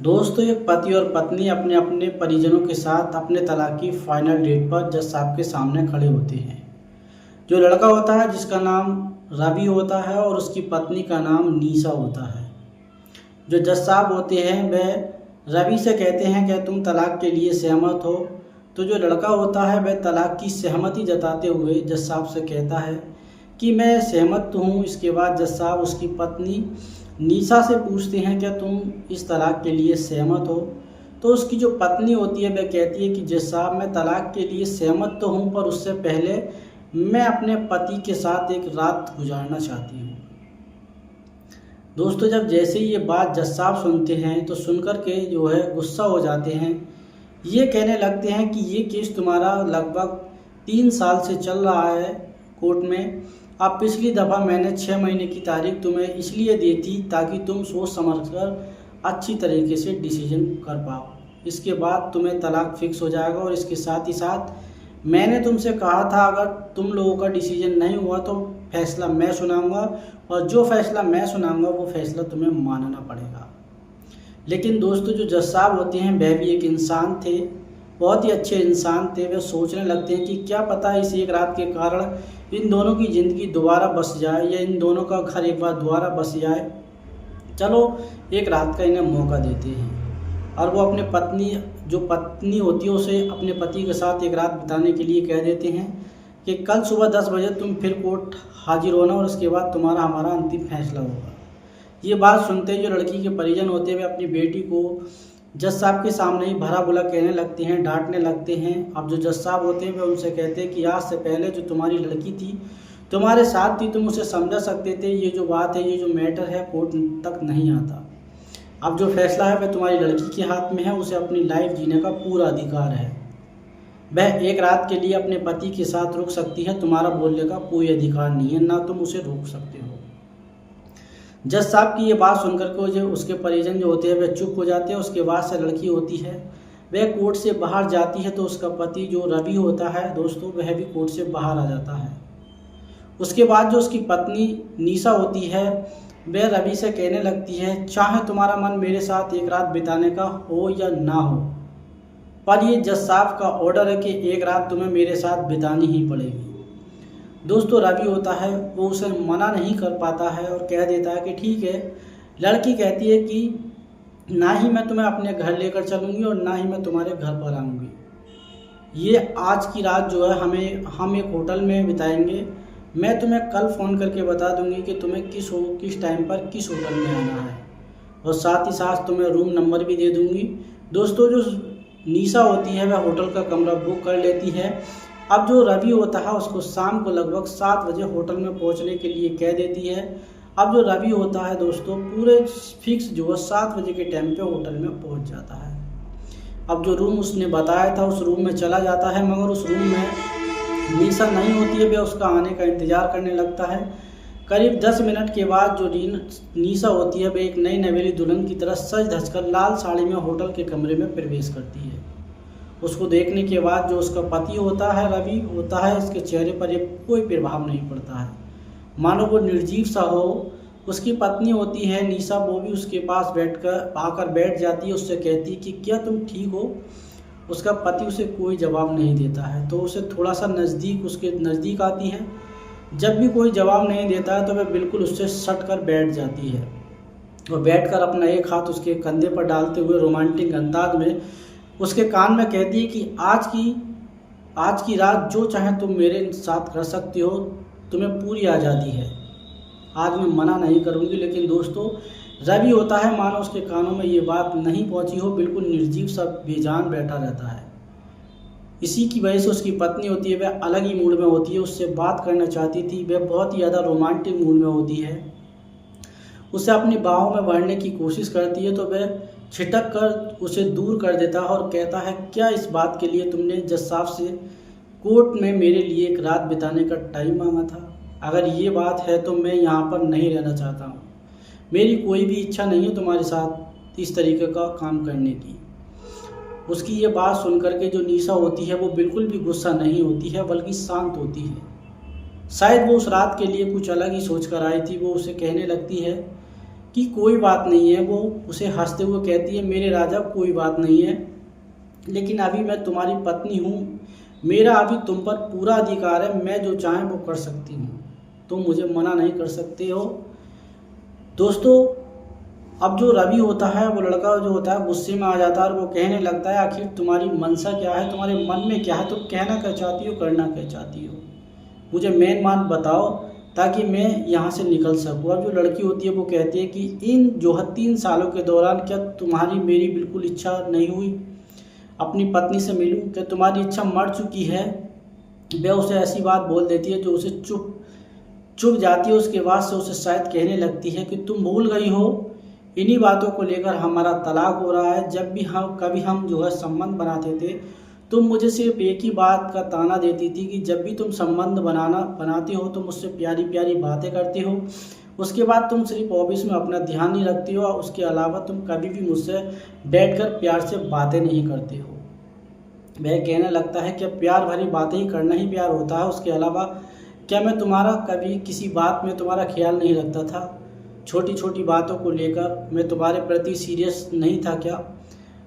दोस्तों, एक पति और पत्नी अपने अपने परिजनों के साथ अपने तलाक की फाइनल डेट पर जज साहब के सामने खड़े होते हैं। जो लड़का होता है जिसका नाम रवि होता है और उसकी पत्नी का नाम नीसा होता है। जो जज साहब होते हैं वह रवि से कहते हैं कि तुम तलाक के लिए सहमत हो। तो जो लड़का होता है वह तलाक की सहमति जताते हुए जज साहब से कहता है कि मैं सहमत तो हूँ। इसके बाद जज साहब उसकी पत्नी नीसा से पूछते हैं क्या तुम इस तलाक के लिए सहमत हो। तो उसकी जो पत्नी होती है वह कहती है कि जज साहब मैं तलाक के लिए सहमत तो हूँ, पर उससे पहले मैं अपने पति के साथ एक रात गुजारना चाहती हूँ। दोस्तों, जब जैसे ही ये बात जज साहब सुनते हैं तो सुनकर के जो है गुस्सा हो जाते हैं। ये कहने लगते हैं कि ये केस तुम्हारा लगभग 3 साल से चल रहा है कोर्ट में। अब पिछली दफ़ा मैंने 6 महीने की तारीख तुम्हें इसलिए दी थी ताकि तुम सोच समझ कर अच्छी तरीके से डिसीजन कर पाओ। इसके बाद तुम्हें तलाक फिक्स हो जाएगा और इसके साथ ही साथ मैंने तुमसे कहा था अगर तुम लोगों का डिसीजन नहीं हुआ तो फैसला मैं सुनाऊंगा, और जो फैसला मैं सुनाऊंगा वो फैसला तुम्हें मानना पड़ेगा। लेकिन दोस्तों, जो जज साहब होते हैं वह भी एक इंसान थे, बहुत ही अच्छे इंसान थे। वे सोचने लगते हैं कि क्या पता इस एक रात के कारण इन दोनों की ज़िंदगी दोबारा बस जाए या इन दोनों का घर एक बार दोबारा बस जाए। चलो एक रात का इन्हें मौका देते हैं। और वो अपने जो पत्नी होती है उसे अपने पति के साथ एक रात बिताने के लिए कह देते हैं कि कल सुबह 10 बजे तुम फिर कोर्ट हाजिर होना और उसके बाद तुम्हारा हमारा अंतिम फैसला होगा। ये बात सुनते ही जो लड़की के परिजन होते हैं वे अपनी बेटी को जज साहब के सामने ही भला बुरा कहने लगते हैं, डांटने लगते हैं। अब जो जज साहब होते हैं वे उनसे कहते हैं कि आज से पहले जो तुम्हारी लड़की थी तुम्हारे साथ थी, तुम उसे समझा सकते थे। ये जो बात है, ये जो मैटर है कोर्ट तक नहीं आता। अब जो फैसला है वह तुम्हारी लड़की के हाथ में है। उसे अपनी लाइफ जीने का पूरा अधिकार है। वह एक रात के लिए अपने पति के साथ रुक सकती है, तुम्हारा बोलने का कोई अधिकार नहीं है, ना तुम उसे रोक सकते हो। जज साहब की ये बात सुनकर के जो उसके परिजन जो होते हैं वे चुप हो जाते हैं। उसके बाद से लड़की होती है वह कोर्ट से बाहर जाती है तो उसका पति जो रवि होता है दोस्तों वह भी कोर्ट से बाहर आ जाता है। उसके बाद जो उसकी पत्नी नीसा होती है वह रवि से कहने लगती है चाहे तुम्हारा मन मेरे साथ एक रात बिताने का हो या ना हो, पर ये जज साहब का ऑर्डर है कि एक रात तुम्हें मेरे साथ बितानी ही पड़ेगी। दोस्तों, रवि होता है वो उसे मना नहीं कर पाता है और कह देता है कि ठीक है। लड़की कहती है कि ना ही मैं तुम्हें अपने घर लेकर चलूँगी और ना ही मैं तुम्हारे घर पर आऊँगी। ये आज की रात जो है हम एक होटल में बिताएंगे। मैं तुम्हें कल फ़ोन करके बता दूंगी कि तुम्हें किस टाइम पर किस होटल में आना है, और साथ ही साथ तुम्हें रूम नंबर भी दे दूंगी। दोस्तों, जो नीसा होती है वह होटल का कमरा बुक कर लेती है। अब जो रवि होता है उसको शाम को लगभग 7 बजे होटल में पहुंचने के लिए कह देती है। अब जो रवि होता है दोस्तों पूरे फिक्स जो है 7 बजे के टाइम पे होटल में पहुंच जाता है। अब जो रूम उसने बताया था उस रूम में चला जाता है, मगर उस रूम में नीसा नहीं होती है। वह उसका आने का इंतज़ार करने लगता है। करीब 10 मिनट के बाद जो नीसा होती है वह एक नई नवेली दुल्हन की तरह सज धज कर लाल साड़ी में होटल के कमरे में प्रवेश करती है। उसको देखने के बाद जो उसका पति होता है रवि होता है, इसके चेहरे पर एक कोई प्रभाव नहीं पड़ता है, मानो वो निर्जीव सा हो। उसकी पत्नी होती है नीसा, वो भी उसके पास आकर बैठ जाती है। उससे कहती है कि क्या तुम ठीक हो। उसका पति उसे कोई जवाब नहीं देता है तो उसे थोड़ा सा उसके नज़दीक आती है। जब भी कोई जवाब नहीं देता है तो वह बिल्कुल उससे सट कर बैठ जाती है और बैठकर अपना एक हाथ उसके कंधे पर डालते हुए रोमांटिक अंदाज में उसके कान में कहती है कि आज की रात जो चाहे तुम मेरे साथ कर सकती हो, तुम्हें पूरी आज़ादी है। आज मैं मना नहीं करूँगी। लेकिन दोस्तों, रवि होता है मानो उसके कानों में ये बात नहीं पहुंची हो, बिल्कुल निर्जीव सा बेजान बैठा रहता है। इसी की वजह से उसकी पत्नी होती है वह अलग ही मूड में होती है, उससे बात करना चाहती थी। वह बहुत ही ज़्यादा रोमांटिक मूड में होती है, उसे अपनी बाहों में भरने की कोशिश करती है तो वह छिटक कर उसे दूर कर देता है और कहता है क्या इस बात के लिए तुमने जज साहब से कोर्ट में मेरे लिए एक रात बिताने का टाइम मांगा था? अगर ये बात है तो मैं यहाँ पर नहीं रहना चाहता हूँ। मेरी कोई भी इच्छा नहीं है तुम्हारे साथ इस तरीके का काम करने की। उसकी ये बात सुनकर के जो नीसा होती है वो बिल्कुल भी गुस्सा नहीं होती है बल्कि शांत होती है। शायद वो उस रात के लिए कुछ अलग ही सोच कर आई थी। वो उसे कहने लगती है कि कोई बात नहीं है। वो उसे हंसते हुए कहती है, मेरे राजा कोई बात नहीं है, लेकिन अभी मैं तुम्हारी पत्नी हूँ, मेरा अभी तुम पर पूरा अधिकार है, मैं जो चाहे वो कर सकती हूँ, तुम मुझे मना नहीं कर सकते हो। दोस्तों, अब जो रवि होता है, वो लड़का जो होता है गुस्से में आ जाता है और वो कहने लगता है, आखिर तुम्हारी मनसा क्या है, तुम्हारे मन में क्या है, तुम कहना क्या चाहती हो, करना क्या चाहती हो, मुझे मेन बात बताओ ताकि मैं यहाँ से निकल सकूँ। अब जो लड़की होती है वो कहती है कि इन जो है 3 सालों के दौरान क्या तुम्हारी मेरी बिल्कुल इच्छा नहीं हुई अपनी पत्नी से मिलूं, क्या तुम्हारी इच्छा मर चुकी है। वह उसे ऐसी बात बोल देती है जो उसे चुप जाती है। उसके बाद से उसे शायद कहने लगती है कि तुम भूल गई हो, इन्हीं बातों को लेकर हमारा तलाक हो रहा है। जब भी कभी हम जो है संबंध बनाते थे, तुम मुझे सिर्फ एक ही बात का ताना देती थी कि जब भी तुम संबंध बनाते हो तो मुझसे प्यारी प्यारी बातें करते हो, उसके बाद तुम सिर्फ ऑफिस में अपना ध्यान नहीं रखती हो, और उसके अलावा तुम कभी भी मुझसे बैठकर प्यार से बातें नहीं करते हो। वह कहने लगता है, क्या प्यार भरी बातें ही करना ही प्यार होता है, उसके अलावा क्या मैं तुम्हारा कभी किसी बात में तुम्हारा ख्याल नहीं रखता था, छोटी छोटी बातों को लेकर मैं तुम्हारे प्रति सीरियस नहीं था क्या।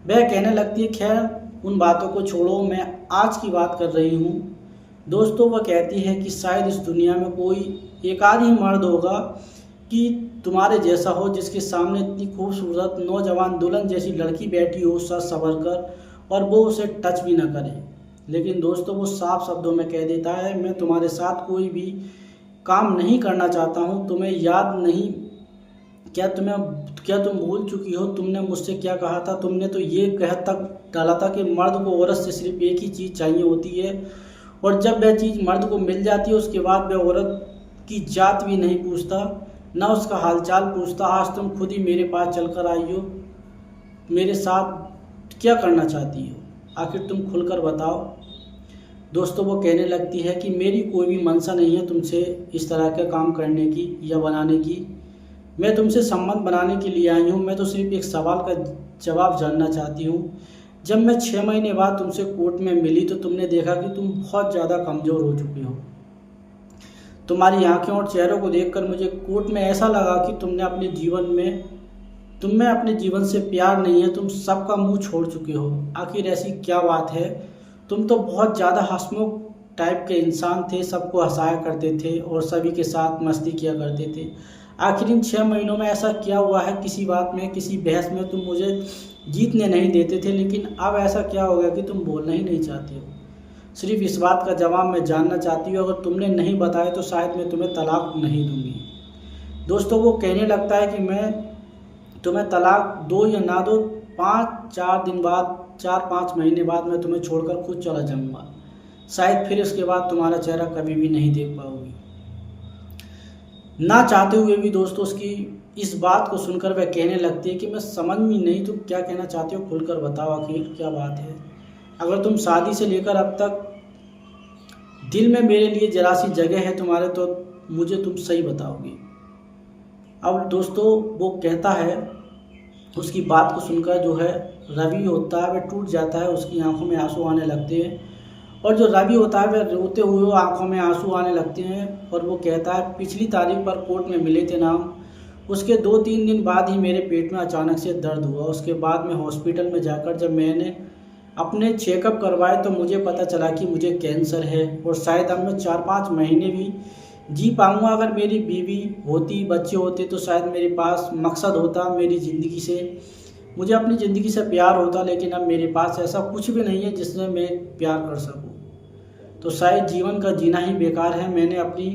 वह कहने लगती है, खैर उन बातों को छोड़ो, मैं आज की बात कर रही हूँ। दोस्तों, वह कहती है कि शायद इस दुनिया में कोई एक आध ही मर्द होगा कि तुम्हारे जैसा हो, जिसके सामने इतनी खूबसूरत नौजवान दुल्हन जैसी लड़की बैठी हो सज संवर कर, और वो उसे टच भी ना करे। लेकिन दोस्तों, वो साफ शब्दों में कह देता है, मैं तुम्हारे साथ कोई भी काम नहीं करना चाहता हूँ। तुम्हें याद नहीं क्या तुम भूल चुकी हो, तुमने मुझसे क्या कहा था। तुमने तो ये कह तक डाला था कि मर्द को औरत से सिर्फ एक ही चीज़ चाहिए होती है, और जब वह चीज़ मर्द को मिल जाती है उसके बाद वह औरत की जात भी नहीं पूछता, ना उसका हालचाल पूछता। आज तुम खुद ही मेरे पास चलकर आई हो, मेरे साथ क्या करना चाहती हो, आखिर तुम खुलकर बताओ। दोस्तों, वो कहने लगती है कि मेरी कोई भी मंशा नहीं है तुमसे इस तरह के काम करने की या बनाने की, मैं तुमसे संबंध बनाने के लिए आई हूँ। मैं तो सिर्फ एक सवाल का जवाब जानना चाहती हूँ। जब मैं 6 महीने बाद तुमसे कोर्ट में मिली तो तुमने देखा कि तुम बहुत ज़्यादा कमज़ोर हो चुके हो। तुम्हारी आंखें और चेहरों को देखकर मुझे कोर्ट में ऐसा लगा कि तुम्हें अपने जीवन से प्यार नहीं है, तुम सबका मुंह छोड़ चुके हो। आखिर ऐसी क्या बात है, तुम तो बहुत ज़्यादा हंसमुख टाइप के इंसान थे, सबको हंसाया करते थे और सभी के साथ मस्ती किया करते थे। आखिर इन 6 महीनों में ऐसा क्या हुआ है, किसी बात में किसी बहस में तुम मुझे जीतने नहीं देते थे, लेकिन अब ऐसा क्या हो गया कि तुम बोलना ही नहीं चाहते हो। सिर्फ इस बात का जवाब मैं जानना चाहती हूँ, अगर तुमने नहीं बताया तो शायद मैं तुम्हें तलाक नहीं दूंगी। दोस्तों, वो कहने लगता है कि मैं तुम्हें तलाक दो या ना दो, 5-4 दिन बाद 4-5 महीने बाद मैं तुम्हें छोड़कर खुद चला जाऊँगा, शायद फिर इसके बाद तुम्हारा चेहरा कभी भी नहीं देख पाओगी। ना चाहते हुए भी दोस्तों उसकी इस बात को सुनकर वह कहने लगती है कि मैं समझ में नहीं, तुम क्या कहना चाहते हो, खुलकर बताओ आखिर क्या बात है। अगर तुम शादी से लेकर अब तक दिल में मेरे लिए जरा सी जगह है तुम्हारे, तो मुझे तुम सही बताओगी। अब दोस्तों, वो कहता है, उसकी बात को सुनकर जो है रवि होता है वह टूट जाता है, उसकी आंखों में आंसू आने लगते हैं, और जो रवि होता है वह रोते हुए आंखों में आंसू आने लगते हैं, और वो कहता है, पिछली तारीख पर कोर्ट में मिले थे नाम, उसके 2-3 दिन बाद ही मेरे पेट में अचानक से दर्द हुआ। उसके बाद में हॉस्पिटल में जाकर जब मैंने अपने चेकअप करवाए तो मुझे पता चला कि मुझे कैंसर है, और शायद अब मैं 4-5 महीने भी जी पाऊँगा। अगर मेरी बीवी होती, बच्चे होते, तो शायद मेरे पास मकसद होता मेरी ज़िंदगी से, मुझे अपनी ज़िंदगी से प्यार होता, लेकिन अब मेरे पास ऐसा कुछ भी नहीं है जिससे मैं प्यार कर सकूं। तो शायद जीवन का जीना ही बेकार है। मैंने अपनी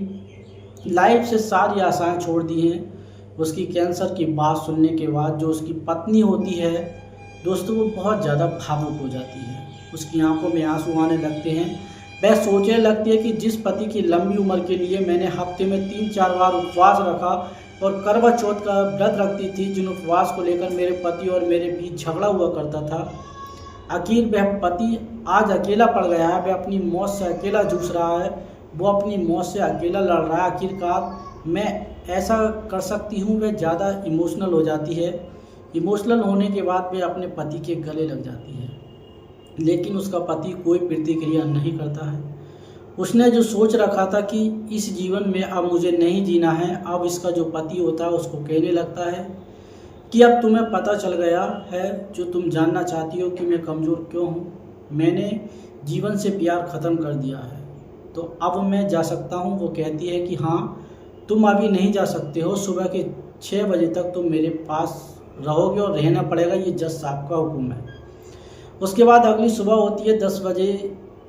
लाइफ से सारी आशाएं छोड़ दी हैं। उसकी कैंसर की बात सुनने के बाद जो उसकी पत्नी होती है दोस्तों, वो बहुत ज़्यादा भावुक हो जाती है, उसकी आंखों में आंसू आने लगते हैं। वह सोचने लगती है कि जिस पति की लंबी उम्र के लिए मैंने हफ्ते में 3-4 बार उपवास रखा और करवा चौथ का व्रत रखती थी, जिन उपवास को लेकर मेरे पति और मेरे बीच झगड़ा हुआ करता था, आखिर वह पति आज अकेला पड़ गया है। वह अपनी मौत से अकेला जूझ रहा है, वो अपनी मौत से अकेला लड़ रहा है। आखिरकार मैं ऐसा कर सकती हूँ। वह ज़्यादा इमोशनल हो जाती है। इमोशनल होने के बाद वह अपने पति के गले लग जाती है, लेकिन उसका पति कोई प्रतिक्रिया नहीं करता है। उसने जो सोच रखा था कि इस जीवन में अब मुझे नहीं जीना है, अब इसका जो पति होता है उसको कहने लगता है कि अब तुम्हें पता चल गया है जो तुम जानना चाहती हो कि मैं कमज़ोर क्यों हूँ, मैंने जीवन से प्यार ख़त्म कर दिया है, तो अब मैं जा सकता हूँ। वो कहती है कि हाँ, तुम अभी नहीं जा सकते हो, सुबह के 6 बजे तक तुम मेरे पास रहोगे और रहना पड़ेगा, ये जज साहब का हुक्म है। उसके बाद अगली सुबह होती है, 10 बजे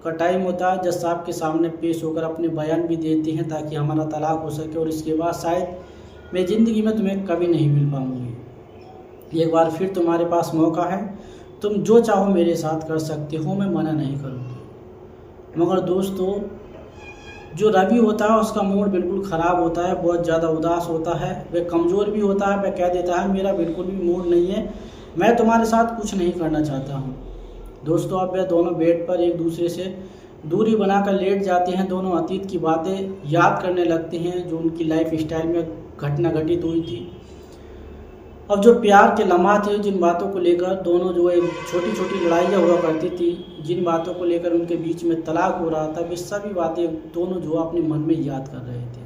का टाइम होता है। जज साहब के सामने पेश होकर अपने बयान भी देते हैं ताकि हमारा तलाक हो सके और इसके बाद शायद मैं ज़िंदगी में तुम्हें कभी नहीं मिल पाऊँगी। एक बार फिर तुम्हारे पास मौका है, तुम जो चाहो मेरे साथ कर सकते हो, मैं मना नहीं करूँगी। मगर दोस्तों, जो रवि होता है उसका मूड बिल्कुल ख़राब होता है, बहुत ज़्यादा उदास होता है, वह कमज़ोर भी होता है। वह कह देता है मेरा बिल्कुल भी मूड नहीं है, मैं तुम्हारे साथ कुछ नहीं करना चाहता हूँ। दोस्तों, अब वे दोनों बेड पर एक दूसरे से दूरी बनाकर लेट जाते हैं। दोनों अतीत की बातें याद करने लगते हैं जो उनकी लाइफ स्टाइल में घटना घटित हुई थी। अब जो प्यार के लम्हा थे, जिन बातों को लेकर दोनों जो है छोटी छोटी लड़ाइयाँ हुआ करती थी, जिन बातों को लेकर उनके बीच में तलाक हो रहा था, वे सभी बातें दोनों जो अपने मन में याद कर रहे थे।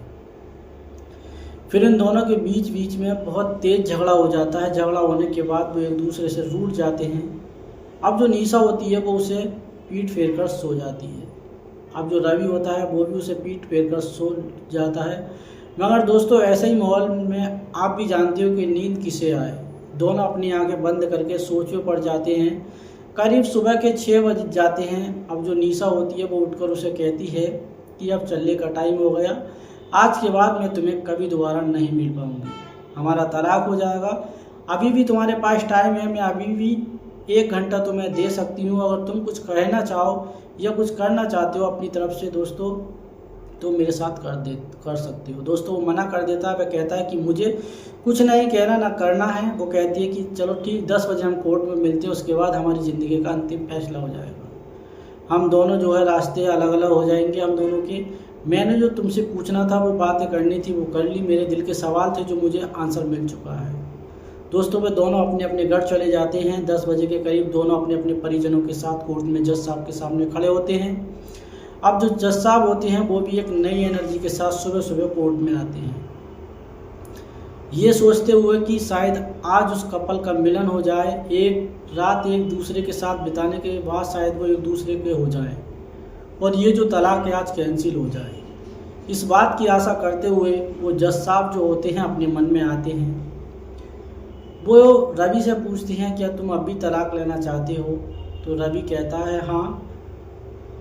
फिर इन दोनों के बीच में बहुत तेज़ झगड़ा हो जाता है। झगड़ा होने के बाद वो एक दूसरे से रूठ जाते हैं। अब जो निशा होती है वो उसे पीठ फेर कर सो जाती है। अब जो रवि होता है वो भी उसे पीठ फेर कर सो जाता है। मगर दोस्तों, ऐसे ही माहौल में आप भी जानते हो कि नींद किसे आए, दोनों अपनी आंखें बंद करके सोच में पड़ जाते हैं। करीब सुबह के 6 बज जाते हैं। अब जो निशा होती है वो उठकर उसे कहती है कि अब चलने का टाइम हो गया, आज के बाद मैं तुम्हें कभी दोबारा नहीं मिल पाऊंगी, हमारा तलाक हो जाएगा। अभी भी तुम्हारे पास टाइम है, मैं अभी भी 1 घंटा तुम्हें दे सकती हूँ। अगर तुम कुछ कहना चाहो या कुछ करना चाहते हो अपनी तरफ से दोस्तों, तो मेरे साथ कर सकते हो। दोस्तों, वो मना कर देता है। वह कहता है कि मुझे कुछ नहीं कहना ना करना है। वो कहती है कि चलो ठीक, 10 बजे हम कोर्ट में मिलते हैं, उसके बाद हमारी ज़िंदगी का अंतिम फैसला हो जाएगा। हम दोनों जो है रास्ते अलग अलग हो जाएंगे हम दोनों के। मैंने जो तुमसे पूछना था, वो बातें करनी थी, वो कर ली। मेरे दिल के सवाल थे जो मुझे आंसर मिल चुका है। दोस्तों, वे दोनों अपने अपने घर चले जाते हैं। 10 बजे के करीब दोनों अपने अपने परिजनों के साथ कोर्ट में जज साहब के सामने खड़े होते हैं। अब जो जज साहब होते हैं वो भी एक नई एनर्जी के साथ सुबह सुबह कोर्ट में आते हैं, ये सोचते हुए कि शायद आज उस कपल का मिलन हो जाए। एक रात एक दूसरे के साथ बिताने के बाद शायद वो एक दूसरे के हो जाए और ये जो तलाक है आज कैंसिल हो जाए। इस बात की आशा करते हुए वो जज साहब जो होते हैं अपने मन में आते हैं। वो रवि से पूछते हैं क्या तुम अभी तलाक लेना चाहते हो? तो रवि कहता है हाँ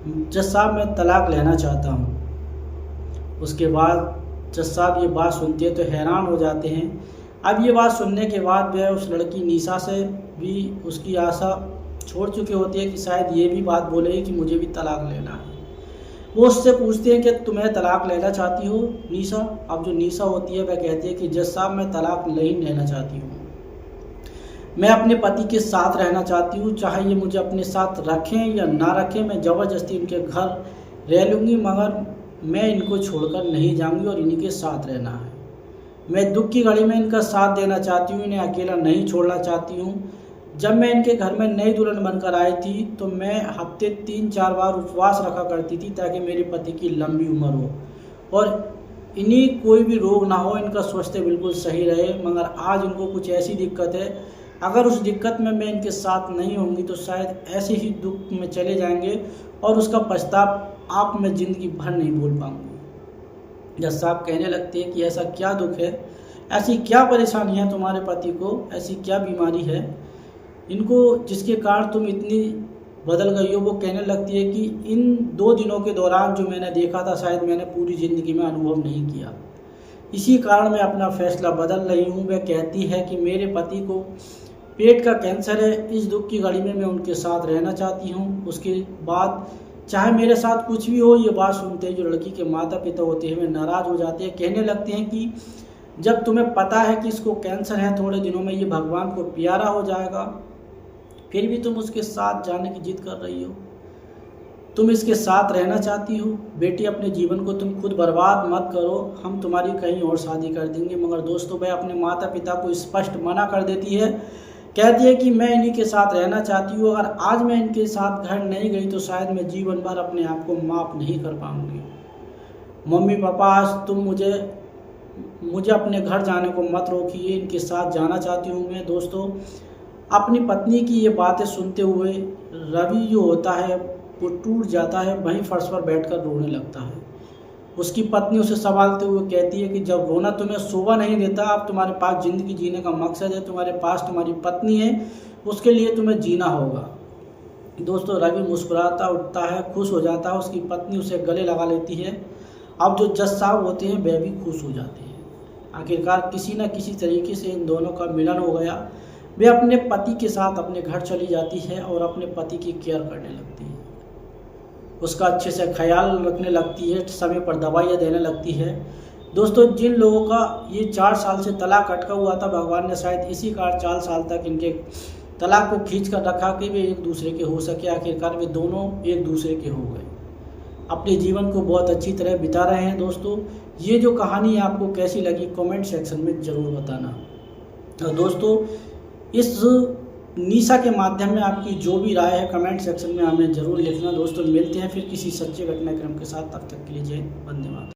जज साहब, मैं तलाक लेना चाहता हूँ। उसके बाद जज साहब ये बात सुनते हैं तो हैरान हो जाते हैं। अब ये बात सुनने के बाद वह उस लड़की निशा से भी उसकी आशा छोड़ चुके होते हैं कि शायद ये भी बात बोलेगी कि मुझे भी तलाक लेना है। वो उससे पूछते हैं कि तुम्हें तलाक लेना चाहती हो निशा? अब जो निशा होती है वह कहती है कि जज साहब, मैं तलाक नहीं लेना चाहती हूँ, मैं अपने पति के साथ रहना चाहती हूँ, चाहे ये मुझे अपने साथ रखें या ना रखें, मैं ज़बरदस्ती इनके घर रह लूँगी, मगर मैं इनको छोड़कर नहीं जाऊँगी और इन्हीं के साथ रहना है। मैं दुख की घड़ी में इनका साथ देना चाहती हूँ, इन्हें अकेला नहीं छोड़ना चाहती हूँ। जब मैं इनके घर में नई दुल्हन बनकर आई थी तो मैं हफ्ते 3-4 बार उपवास रखा करती थी ताकि मेरे पति की लंबी उम्र हो और इन्हीं कोई भी रोग ना हो, इनका स्वास्थ्य बिल्कुल सही रहे। मगर आज इनको कुछ ऐसी दिक्कत है, अगर उस दिक्कत में मैं इनके साथ नहीं होंगी तो शायद ऐसे ही दुख में चले जाएंगे और उसका पछतावा आप मैं ज़िंदगी भर नहीं भूल पाऊंगी। जज साहब कहने लगते हैं कि ऐसा क्या दुख है, ऐसी क्या परेशानी है तुम्हारे पति को, ऐसी क्या बीमारी है इनको जिसके कारण तुम इतनी बदल गई हो। वो कहने लगती है कि इन 2 दिनों के दौरान जो मैंने देखा था शायद मैंने पूरी ज़िंदगी में अनुभव नहीं किया, इसी कारण मैं अपना फैसला बदल रही हूँ। वह कहती है कि मेरे पति को पेट का कैंसर है, इस दुख की घड़ी में मैं उनके साथ रहना चाहती हूँ। उसके बाद चाहे मेरे साथ कुछ भी हो। ये बात सुनते हैं जो लड़की के माता पिता होते हैं वे नाराज़ हो जाते हैं, कहने लगते हैं कि जब तुम्हें पता है कि इसको कैंसर है, थोड़े दिनों में ये भगवान को प्यारा हो जाएगा, फिर भी तुम उसके साथ जाने की जिद कर रही हो, तुम इसके साथ रहना चाहती हो। बेटी, अपने जीवन को तुम खुद बर्बाद मत करो, हम तुम्हारी कहीं और शादी कर देंगे। मगर दोस्तों, वह अपने माता पिता को स्पष्ट मना कर देती है कहती है कि मैं इन्हीं के साथ रहना चाहती हूँ, अगर आज मैं इनके साथ घर नहीं गई तो शायद मैं जीवन भर अपने आप को माफ़ नहीं कर पाऊँगी। मम्मी पापा, आज तुम मुझे अपने घर जाने को मत रोकिए, इनके साथ जाना चाहती हूँ मैं। दोस्तों, अपनी पत्नी की ये बातें सुनते हुए रवि जो होता है वो टूट जाता है, वहीं फर्श पर बैठकर रोने लगता है। उसकी पत्नी उसे संभालते हुए कहती है कि जब रोना तुम्हें शोभा नहीं देता, अब तुम्हारे पास ज़िंदगी जीने का मकसद है, तुम्हारे पास तुम्हारी पत्नी है, उसके लिए तुम्हें जीना होगा। दोस्तों, रवि मुस्कुराता उठता है, खुश हो जाता है, उसकी पत्नी उसे गले लगा लेती है। अब जो जज साहब होते हैं वह भी खुश हो जाते हैं। आखिरकार किसी न किसी तरीके से इन दोनों का मिलन हो गया। वे अपने पति के साथ अपने घर चली जाती है और अपने पति की केयर करने लगती है, उसका अच्छे से ख्याल रखने लगती है, समय पर दवाइयाँ देने लगती है। दोस्तों, जिन लोगों का ये 4 साल से तलाक अटका हुआ था, भगवान ने शायद इसी कारण 4 साल तक इनके तलाक को खींच कर रखा कि वे एक दूसरे के हो सके। आखिरकार वे दोनों एक दूसरे के हो गए, अपने जीवन को बहुत अच्छी तरह बिता रहे हैं। दोस्तों, ये जो कहानी आपको कैसी लगी कमेंट सेक्शन में ज़रूर बताना। और दोस्तों, इस निशा के माध्यम में आपकी जो भी राय है कमेंट सेक्शन में हमें ज़रूर लिखना। दोस्तों, मिलते हैं फिर किसी सच्चे घटनाक्रम के साथ, तब तक के लिए जय हिंद, वंदे मातरम।